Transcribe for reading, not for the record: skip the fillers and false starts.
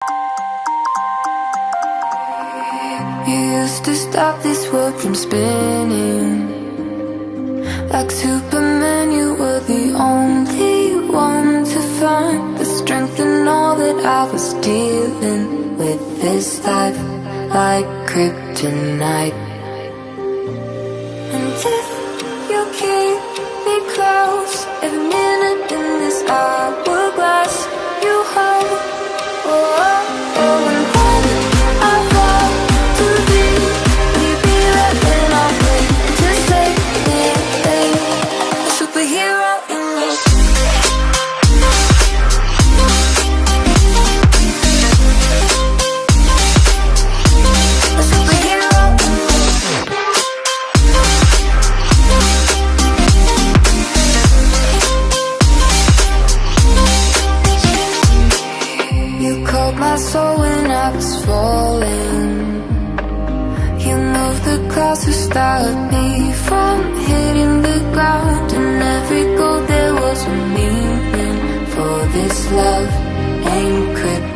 You used to stop this world from spinning. Like Superman, you were the only one to find the strength in all that I was dealing with. This life like kryptonite. And if you keep me close, every minute in this hourglass you hold. Oh, oh, oh. And when I fall to deep, will you be right when I wake? Just take me, a superhero in me. A superhero in me. You called my soul when I was falling. You moved the clouds to stop me from hitting the ground. And every goal there was a meaning. For this love ain't kryptonite.